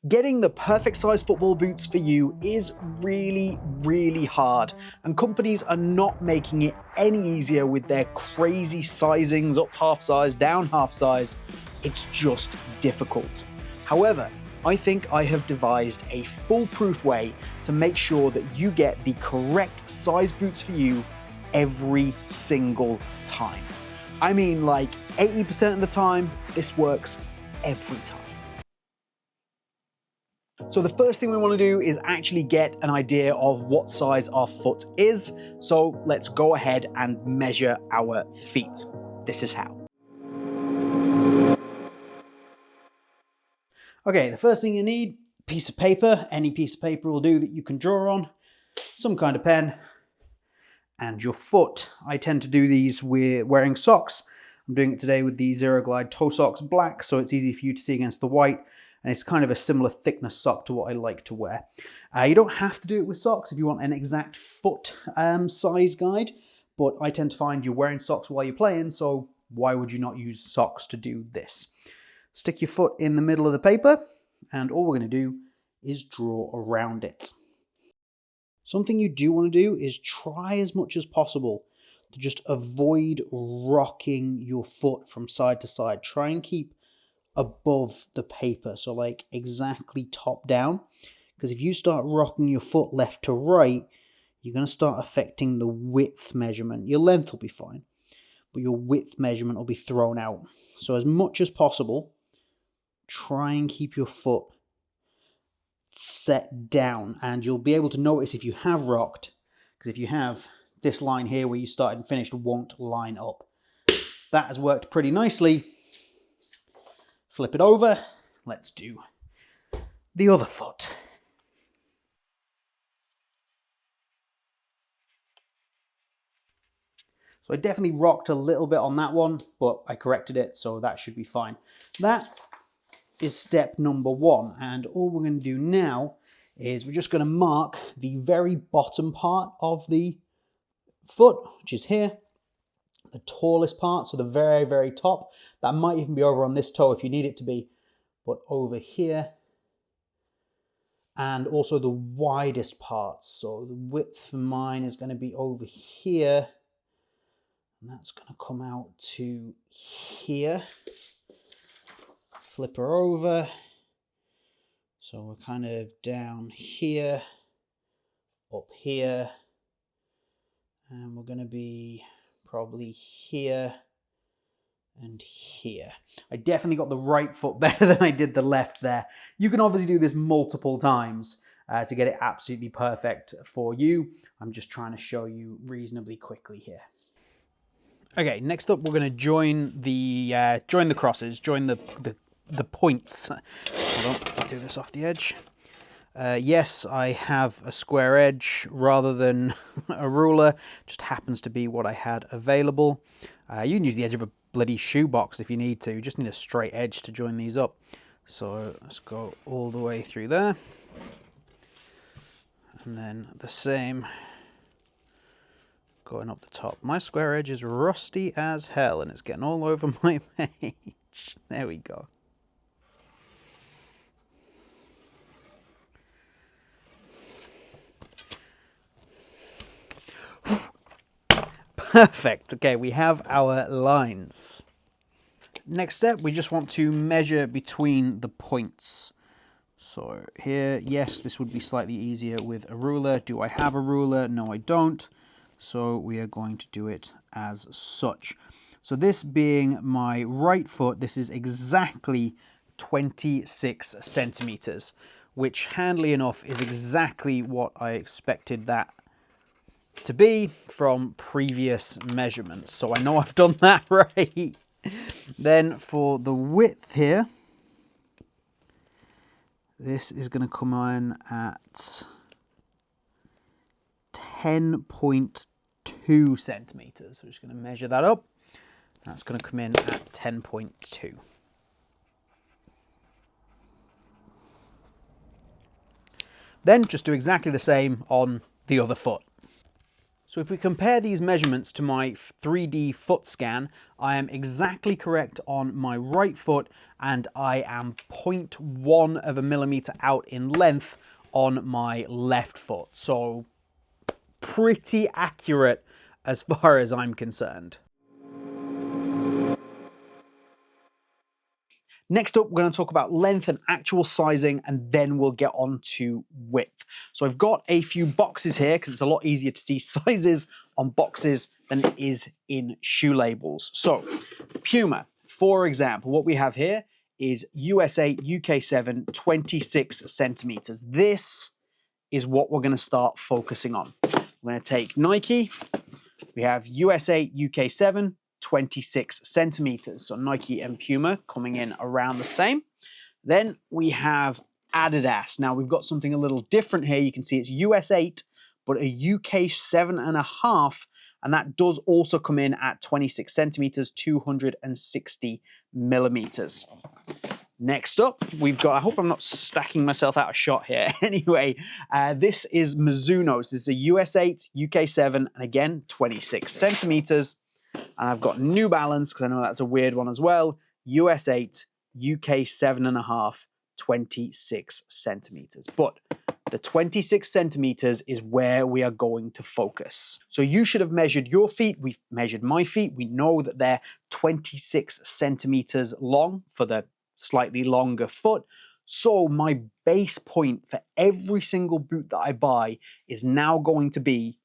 Getting the perfect size football boots for you is really hard, and companies are not making it any easier with their crazy sizings, up half size, down half size. It's just difficult. However, I think I have devised a foolproof way to make sure that you get the correct size boots for you every single time. I mean, like 80% of the time, this works every time. So the first thing we want to do is actually get an idea of what size our foot is. So let's go ahead and measure our feet. This is how. Okay, the first thing you need, piece of paper. Any piece of paper will do that you can draw on. Some kind of pen. And your foot. I tend to do these with wearing socks. I'm doing it today with the Zero Glide toe socks black, so it's easy for you to see against the white. And it's kind of a similar thickness sock to what I like to wear. You don't have to do it with socks if you want an exact foot size guide, but I tend to find you're wearing socks while you're playing, so why would you not use socks to do this? Stick your foot in the middle of the paper, and all we're going to do is draw around it. Something you do want to do is try as much as possible to just avoid rocking your foot from side to side. Try and keep above the paper, so like exactly top down, because if you start rocking your foot left to right, you're going to start affecting the width measurement. Your length will be fine, but your width measurement will be thrown out. So as much as possible, try and keep your foot set down, and you'll be able to notice if you have rocked, because if you have, this line here where you started and finished won't line up. That has worked pretty nicely. Flip it over. Let's do the other foot. So I definitely rocked a little bit on that one, but I corrected it, so that should be fine. That is step number one, and all we're going to do now is we're just going to mark the very bottom part of the foot, which is here. The tallest part, so the very top. That might even be over on this toe if you need it to be, but over here. And also the widest part, so the width for mine is going to be over here, and that's going to come out to here. Flip her over, so we're kind of down here, up here, and we're going to be probably here and here. I definitely got the right foot better than I did the left there. You can obviously do this multiple times to get it absolutely perfect for you. I'm just trying to show you reasonably quickly here. Okay, next up we're going to join the crosses, join the points. Hold on, I'll do this off the edge. Yes, I have a square edge rather than a ruler. Just happens to be what I had available. You can use the edge of a bloody shoebox if you need to. You just need a straight edge to join these up. So let's go all the way through there. And then the same going up the top. My square edge is rusty as hell and it's getting all over my page. There we go. Perfect. Okay, we have our lines. Next step, we just want to measure between the points. So here, yes, this would be slightly easier with a ruler. Do I have a ruler? No, I don't. So we are going to do it as such. So this being my right foot, this is exactly 26 centimeters, which handily enough is exactly what I expected that to be from previous measurements. So I know I've done that right. Then for the width here, this is going to come in at 10.2 centimeters. We're just going to measure that up. That's going to come in at 10.2. Then just do exactly the same on the other foot. So if we compare these measurements to my 3D foot scan, I am exactly correct on my right foot and I am 0.1 of a millimeter out in length on my left foot. So pretty accurate as far as I'm concerned. Next up, we're going to talk about length and actual sizing, and then we'll get on to width. So I've got a few boxes here because it's a lot easier to see sizes on boxes than it is in shoe labels. So Puma, for example, what we have here is USA UK 7 26 centimeters. This is what we're going to start focusing on. We're going to take Nike. We have USA UK 7 26 centimeters. So Nike and Puma coming in around the same. Then we have Adidas. Now we've got something a little different here. You can see it's US 8, but a UK 7.5. And that does also come in at 26 centimeters, 260 millimeters. Next up, we've got, I hope I'm not stacking myself out of shot here. Anyway, this is Mizuno's. This is a US 8, UK 7, and again, 26 centimeters. And I've got New Balance, because I know that's a weird one as well. US 8, UK 7.5, 26 centimeters. But the 26 centimeters is where we are going to focus. So you should have measured your feet. We've measured my feet. We know that they're 26 centimeters long for the slightly longer foot. So my base point for every single boot that I buy is now going to be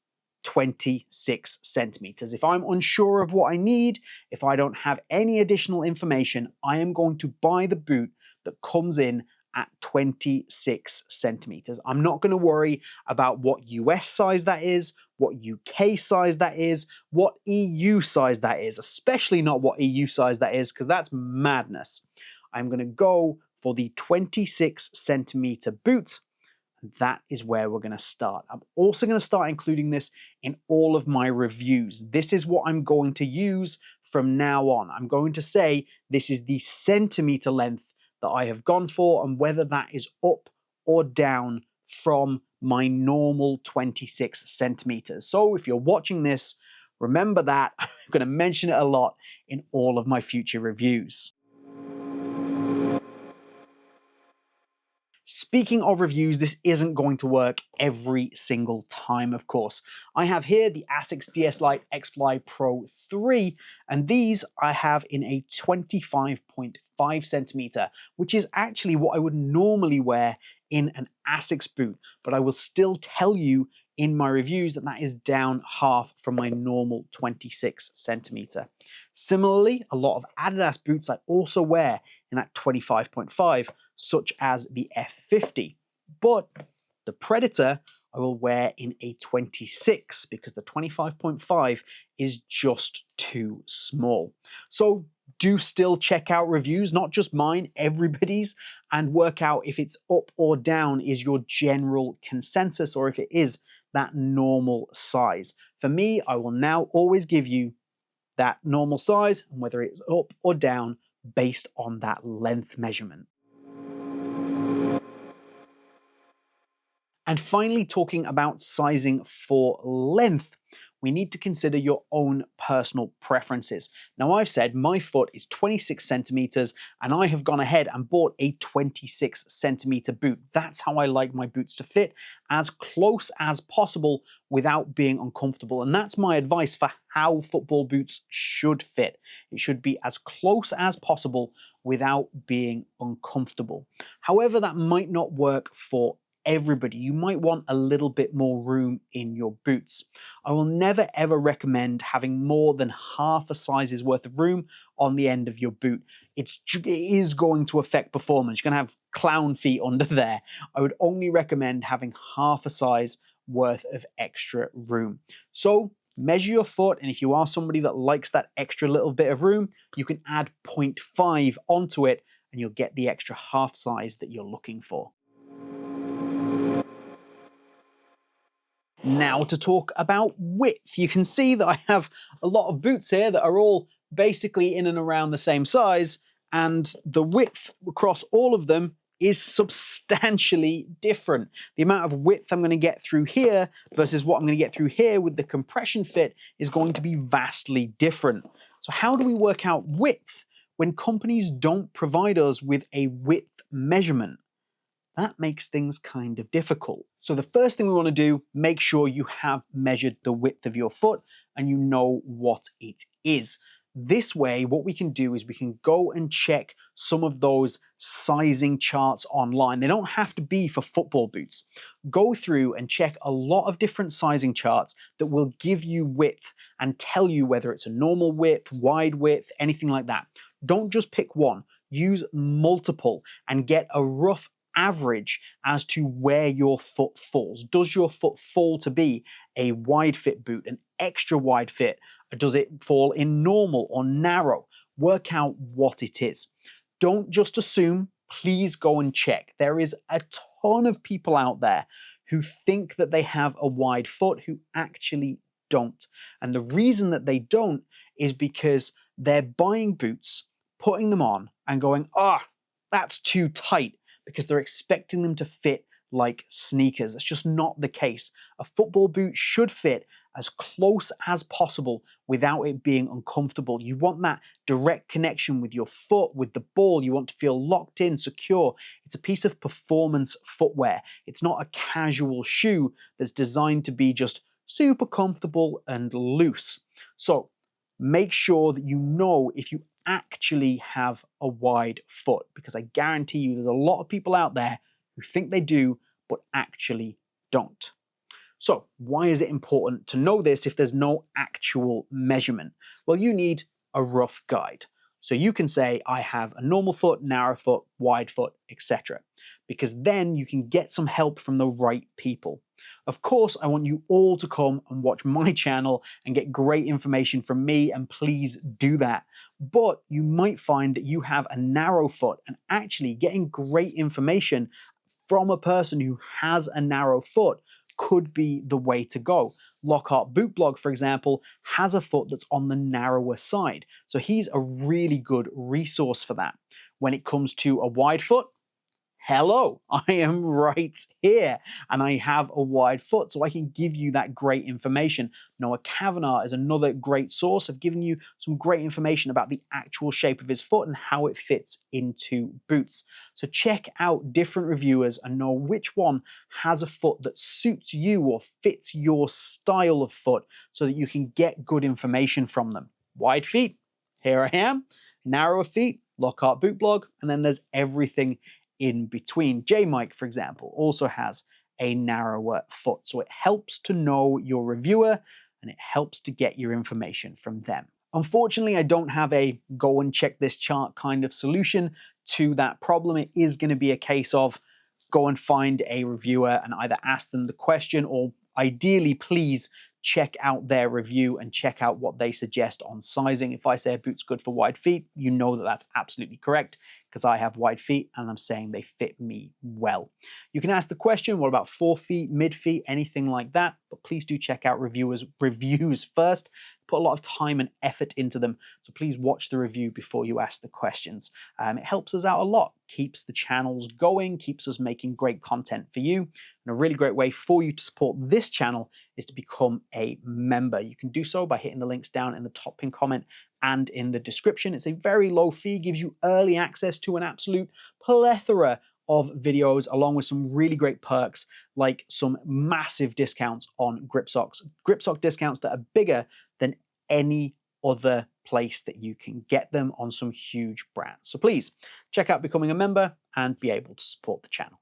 26 centimeters. If I'm unsure of what I need, if I don't have any additional information, I am going to buy the boot that comes in at 26 centimeters. I'm not going to worry about what US size that is, what UK size that is, what EU size that is, especially not what EU size that is, because that's madness. I'm going to go for the 26 centimeter boot. That is where we're going to start. I'm also going to start including this in all of my reviews. This is what I'm going to use from now on. I'm going to say this is the centimeter length that I have gone for, and whether that is up or down from my normal 26 centimeters. So if you're watching this, remember that. I'm going to mention it a lot in all of my future reviews. Speaking of reviews, this isn't going to work every single time, of course. I have here the Asics DS Lite X-Fly Pro 3, and these I have in a 25.5 centimeter, which is actually what I would normally wear in an Asics boot, but I will still tell you in my reviews that that is down half from my normal 26 centimeter. Similarly, a lot of Adidas boots I also wear in that 25.5, such as the F50. But the Predator I will wear in a 26 because the 25.5 is just too small. So do still check out reviews, not just mine, everybody's, and work out if it's up or down is your general consensus, or if it is that normal size. For me, I will now always give you that normal size, and whether it's up or down based on that length measurement. And finally, talking about sizing for length, we need to consider your own personal preferences. Now, I've said my foot is 26 centimeters, and I have gone ahead and bought a 26 centimeter boot. That's how I like my boots to fit, as close as possible without being uncomfortable. And that's my advice for how football boots should fit. It should be as close as possible without being uncomfortable. However, that might not work for everybody. You might want a little bit more room in your boots. I will never ever recommend having more than half a size's worth of room on the end of your boot. It is going to affect performance. You're going to have clown feet under there. I would only recommend having half a size worth of extra room. So measure your foot, and if you are somebody that likes that extra little bit of room, you can add 0.5 onto it and you'll get the extra half size that you're looking for. Now to talk about width. You can see that I have a lot of boots here that are all basically in and around the same size, and the width across all of them is substantially different. The amount of width I'm going to get through here versus what I'm going to get through here with the compression fit is going to be vastly different. So how do we work out width when companies don't provide us with a width measurement? That makes things kind of difficult. So the first thing we want to do, make sure you have measured the width of your foot and you know what it is. This way, what we can do is we can go and check some of those sizing charts online. They don't have to be for football boots. Go through and check a lot of different sizing charts that will give you width and tell you whether it's a normal width, wide width, anything like that. Don't just pick one. Use multiple and get a rough average as to where your foot falls. Does your foot fall to be a wide fit boot, an extra wide fit? Or does it fall in normal or narrow? Work out what it is. Don't just assume, please go and check. There is a ton of people out there who think that they have a wide foot who actually don't. And the reason that they don't is because they're buying boots, putting them on and going, that's too tight, because they're expecting them to fit like sneakers. That's just not the case. A football boot should fit as close as possible without it being uncomfortable. You want that direct connection with your foot, with the ball. You want to feel locked in, secure. It's a piece of performance footwear. It's not a casual shoe that's designed to be just super comfortable and loose. So make sure that you know if you actually have a wide foot, because I guarantee you there's a lot of people out there who think they do but actually don't. So why is it important to know this if there's no actual measurement? Well, you need a rough guide. So you can say, I have a normal foot, narrow foot, wide foot, etc. Because then you can get some help from the right people. Of course, I want you all to come and watch my channel and get great information from me, and please do that. But you might find that you have a narrow foot, and actually getting great information from a person who has a narrow foot could be the way to go. Lockhart Boot Blog, for example, has a foot that's on the narrower side. So he's a really good resource for that. When it comes to a wide foot, hello, I am right here and I have a wide foot, so I can give you that great information. Noah Kavanagh is another great source. I've given you some great information about the actual shape of his foot and how it fits into boots. So check out different reviewers and know which one has a foot that suits you or fits your style of foot so that you can get good information from them. Wide feet, here I am. Narrower feet, Lockhart Boot Blog, and then there's everything in between. J-Mike, for example, also has a narrower foot. So it helps to know your reviewer and it helps to get your information from them. Unfortunately, I don't have a go and check this chart kind of solution to that problem. It is going to be a case of go and find a reviewer and either ask them the question, or ideally, please check out their review and check out what they suggest on sizing. If I say a boot's good for wide feet, you know that that's absolutely correct, because I have wide feet and I'm saying they fit me well. You can ask the question, what about 4 feet, mid feet, anything like that, but please do check out reviews first. Put a lot of time and effort into them, so please watch the review before you ask the questions. It helps us out a lot, keeps the channels going, keeps us making great content for you. And a really great way for you to support this channel is to become a member. You can do so by hitting the links down in the top pinned comment and in the description. It's a very low fee, gives you early access to an absolute plethora of videos, along with some really great perks like some massive discounts on grip socks. Grip sock discounts that are bigger than any other place that you can get them on some huge brands. So please check out becoming a member and be able to support the channel.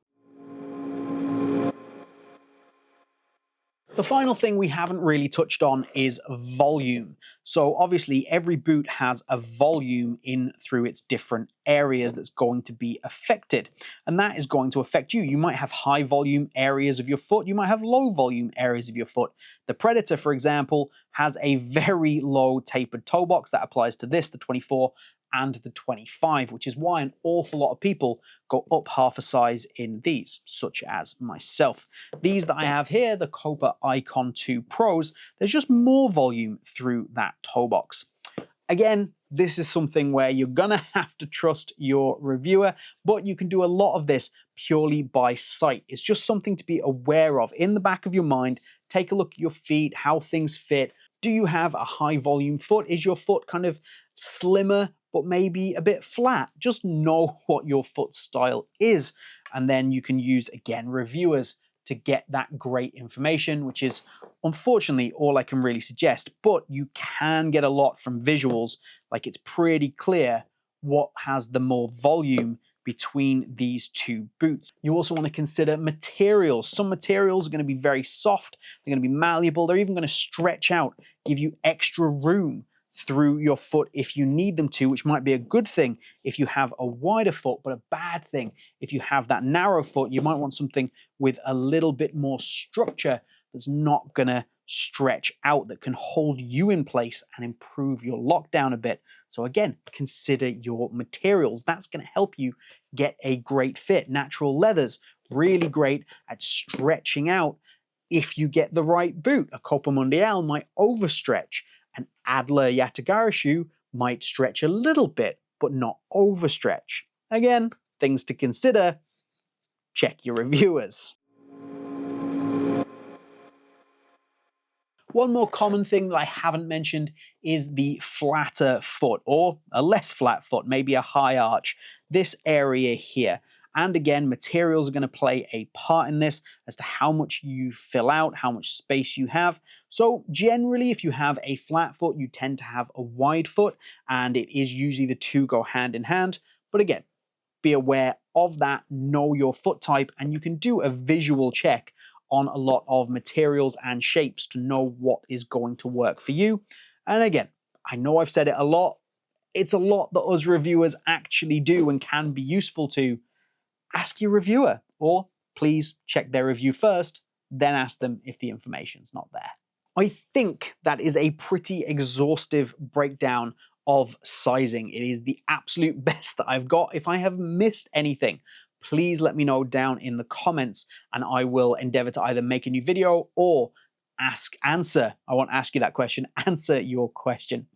The final thing we haven't really touched on is volume. So obviously every boot has a volume in through its different areas that's going to be affected, and that is going to affect you. You might have high volume areas of your foot, you might have low volume areas of your foot. The Predator, for example, has a very low tapered toe box that applies to this, the 24 and the 25, which is why an awful lot of people go up half a size in these, such as myself. These that I have here, the Copa Icon 2 Pros, there's just more volume through that toe box. Again, this is something where you're gonna have to trust your reviewer, but you can do a lot of this purely by sight. It's just something to be aware of in the back of your mind. Take a look at your feet, how things fit. Do you have a high volume foot? Is your foot kind of slimmer, but maybe a bit flat? Just know what your foot style is. And then you can use, again, reviewers to get that great information, which is unfortunately all I can really suggest. But you can get a lot from visuals. Like, it's pretty clear what has the more volume between these two boots. You also want to consider materials. Some materials are going to be very soft, they're going to be malleable, they're even going to stretch out, give you extra room through your foot if you need them to, which might be a good thing if you have a wider foot, but a bad thing if you have that narrow foot. You might want something with a little bit more structure that's not going to stretch out, that can hold you in place and improve your lockdown a bit. So again, consider your materials. That's going to help you get a great fit. Natural leathers, really great at stretching out if you get the right boot. A Copa Mundial might overstretch. An Adler Yatagara shoe might stretch a little bit, but not overstretch. Again, things to consider. Check your reviewers. One more common thing that I haven't mentioned is the flatter foot, or a less flat foot, maybe a high arch. This area here. And again, materials are going to play a part in this as to how much you fill out, how much space you have. So generally, if you have a flat foot, you tend to have a wide foot, and it is usually the two go hand in hand. But again, be aware of that, know your foot type, and you can do a visual check on a lot of materials and shapes to know what is going to work for you. And again, I know I've said it a lot. It's a lot that us reviewers actually do and can be useful to. Ask your reviewer, or please check their review first, then ask them if the information's not there. I think that is a pretty exhaustive breakdown of sizing. It is the absolute best that I've got. If I have missed anything, please let me know down in the comments, and I will endeavor to either make a new video or answer. I won't ask you that question, answer your question.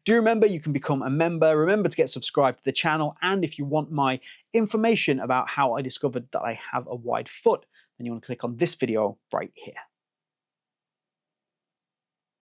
Do remember you can become a member. Remember to get subscribed to the channel. And if you want my information about how I discovered that I have a wide foot, then you want to click on this video right here.